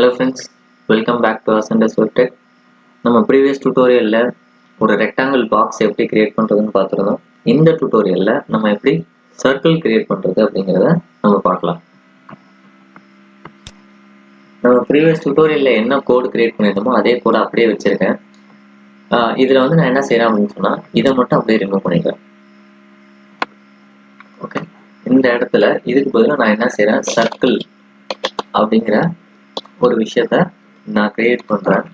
Hello friends, welcome back to Ascendus Tech. நம்ம previous tutorialல ஒரு rectangle box எப்படி create பண்றதுன்னு பார்த்திருந்தோம். இந்த tutorialல நம்ம எப்படி circle create பண்றது அப்படிங்கறத நம்ம பார்க்கலாம். நம்ம previous tutorialல என்ன code create பண்ணிருந்தோமோ அதே code அப்படியே வச்சிருக்கேன். இதுல வந்து நான் என்ன செய்றேன் அப்படின்னு சொன்னா இதை மட்டும் அப்படியே ரிமூவ் பண்ணிக்கிறேன். ஓகே, இந்த இடத்துல இதுக்கு பதிலா நான் என்ன செய்றேன், circle அப்படிங்கிற ஒரு விஷயத்தை நான் கிரியேட் பண்றேன்.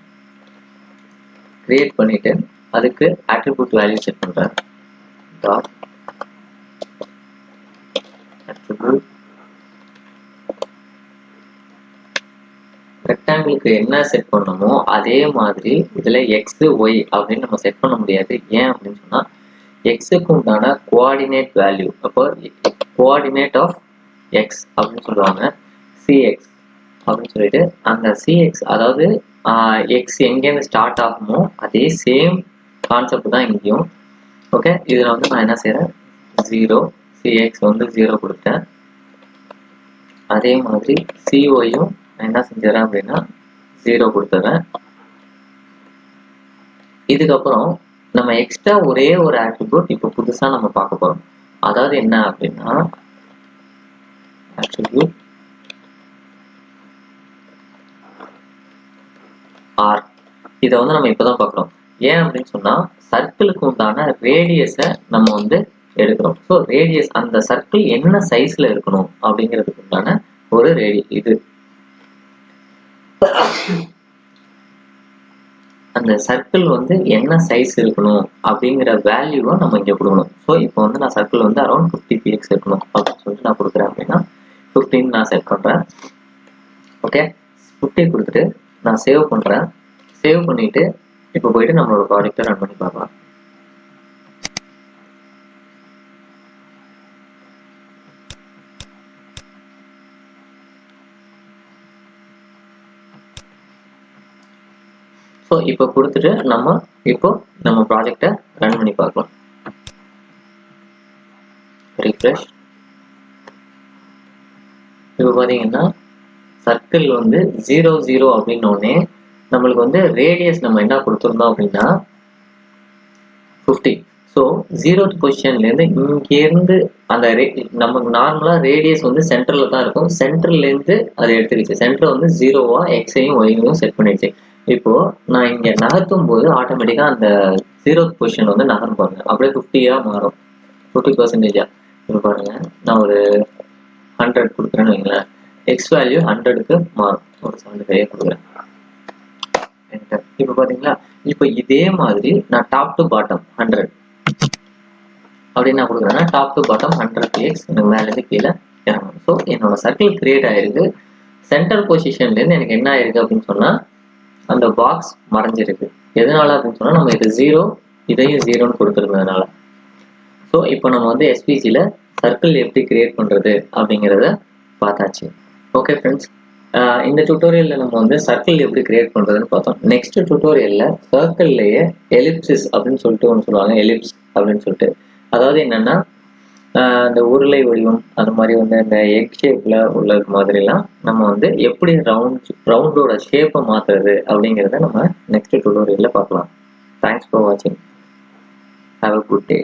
கிரியேட் பண்ணிட்டு அதுக்கு attribute வேல்யூ செட் பண்றேன். டாட் attribute ரெக்டாங்கிளுக்கு என்ன செட் பண்ணணுமோ அதே மாதிரி இதுல x y அப்படின்னு நம்ம செட் பண்ண முடியாது. ஏன் அப்படின்னு சொன்னா x-க்கு உண்டான கோஆர்டினேட் வேல்யூ, அப்போ கோஆர்டினேட் ஆஃப் x அப்படின்னு சொல்லுவாங்க, cx அப்படின்னு சொல்லிட்டு அந்த cx அதாவது x எங்கேருந்து ஸ்டார்ட் ஆகுமோ அதே சேம் கான்செப்ட் தான் இங்கேயும். ஓகே, இதில் வந்து நான் என்ன செய்கிறேன், 0 cx வந்து 0 கொடுத்தேன். அதே மாதிரி cyயும் நான் என்ன செஞ்சிடறேன் அப்படின்னா 0 கொடுத்துறேன். இதுக்கப்புறம் நம்ம எக்ஸ்ட்ரா ஒரே ஒரு ஆட்ரிபியூட் இப்போ புதுசாக நம்ம பார்க்க போகிறோம். அதாவது என்ன அப்படின்னா ஆட்ரிபியூட் ஆர். இதை வந்து நம்ம இப்போதான் பார்க்குறோம். ஏன் அப்படின்னு சொன்னா சர்க்கிளுக்கு உண்டான ரேடியஸை நம்ம வந்து எடுக்கிறோம். ஸோ ரேடியஸ், அந்த சர்க்கிள் என்ன சைஸ்ல இருக்கணும் அப்படிங்கிறதுக்கு உண்டான ஒரு இது அந்த சர்க்கிள் வந்து என்ன சைஸ் இருக்கணும் அப்படிங்கிற வேல்யூவை நம்ம இங்கே கொடுக்கணும். ஸோ இப்போ வந்து நான் சர்க்கிள் வந்து அரௌண்ட் 50 px இருக்கணும் அப்படின்னு சொல்லிட்டு நான் கொடுக்குறேன். அப்படின்னா 15 நான் செட் பண்ணுறேன். ஓகே, 50 கொடுத்துட்டு நான் சேவ் பண்ணுறேன். சேவ் பண்ணிட்டு இப்போ போயிட்டு நம்மளோட ப்ராஜெக்டை ரன் பண்ணி பார்க்கலாம். ஸோ இப்போ கொடுத்துட்டு நம்ம ப்ராஜெக்டை ரன் பண்ணி பார்க்கலாம். ரிஃப்ரெஷ். இப்போ பார்த்தீங்கன்னா சர்க்கிள் வந்து 0 0 அப்படின்னோடனே நம்மளுக்கு வந்து ரேடியஸ் நம்ம என்ன கொடுத்துருந்தோம் அப்படின்னா 50. ஸோ 0th பொசிஷன்லேருந்து இங்கேருந்து அந்த நமக்கு நார்மலாக ரேடியஸ் வந்து சென்டரில் தான் இருக்கும். சென்டர்லேருந்து அதை எடுத்துக்கிச்சு. சென்டர் வந்து 0வா எக்ஸையும் ஒய்யும் செட் பண்ணிடுச்சு. இப்போ நான் இங்கே நகர்த்தும் போது ஆட்டோமேட்டிக்காக அந்த 0th பொசிஷன் வந்து நகரும் பாருங்க, அப்படியே 50யா மாறும், 50%. இப்போ பாருங்க, நான் ஒரு 100 கொடுக்குறேன்னு வைங்களேன், எக்ஸ் வேல்யூ 100க்கு மாறும். ஒரு 75 கொடுக்குறேன். இப்போ பாத்தீங்களா, இப்போ இதே மாதிரி நான் டாப் டு பாட்டம் 100 அப்படின்னு நான் கொடுக்குறேன்னா டாப் டு பாட்டம் 100 px எனக்கு மேலேருந்து கீழே இறங்கணும். ஸோ என்னோட சர்க்கிள் கிரியேட் ஆயிருக்கு. சென்டர் பொசிஷன்லேருந்து எனக்கு என்ன ஆயிருக்கு அப்படின்னு சொன்னா அந்த பாக்ஸ் மறைஞ்சிருக்கு. எதனால அப்படின்னு சொன்னா நம்ம இது 0 இதையும் 0ன்னு கொடுத்துருந்ததுனால. ஸோ இப்போ நம்ம வந்து எஸ்பிசியில் சர்க்கிள் எப்படி கிரியேட் பண்றது அப்படிங்கிறத பார்த்தாச்சு. ஓகே ஃப்ரெண்ட்ஸ், இந்த டியூட்டோரியல்ல நம்ம வந்து சர்க்கிள் எப்படி கிரியேட் பண்றதுன்னு பார்த்தோம். நெக்ஸ்ட் டியூட்டோரியல்ல சர்க்கிள்லயே எலிப்சிஸ் அப்படின்னு சொல்லிட்டு ஒன்று சொல்லுவாங்க, எலிப்ஸ் அப்படின்னு சொல்லிட்டு. அதாவது என்னன்னா இந்த உருளை வடிவம் அந்த மாதிரி வந்து இந்த எக் ஷேப்ல உள்ள மாதிரிலாம் நம்ம வந்து எப்படி ரவுண்டோட ஷேப்பை மாத்துறது அப்படிங்கிறத நம்ம நெக்ஸ்ட் டியூட்டோரியல்ல பார்க்கலாம். தேங்க்ஸ் ஃபார் வாட்சிங். Have a good day.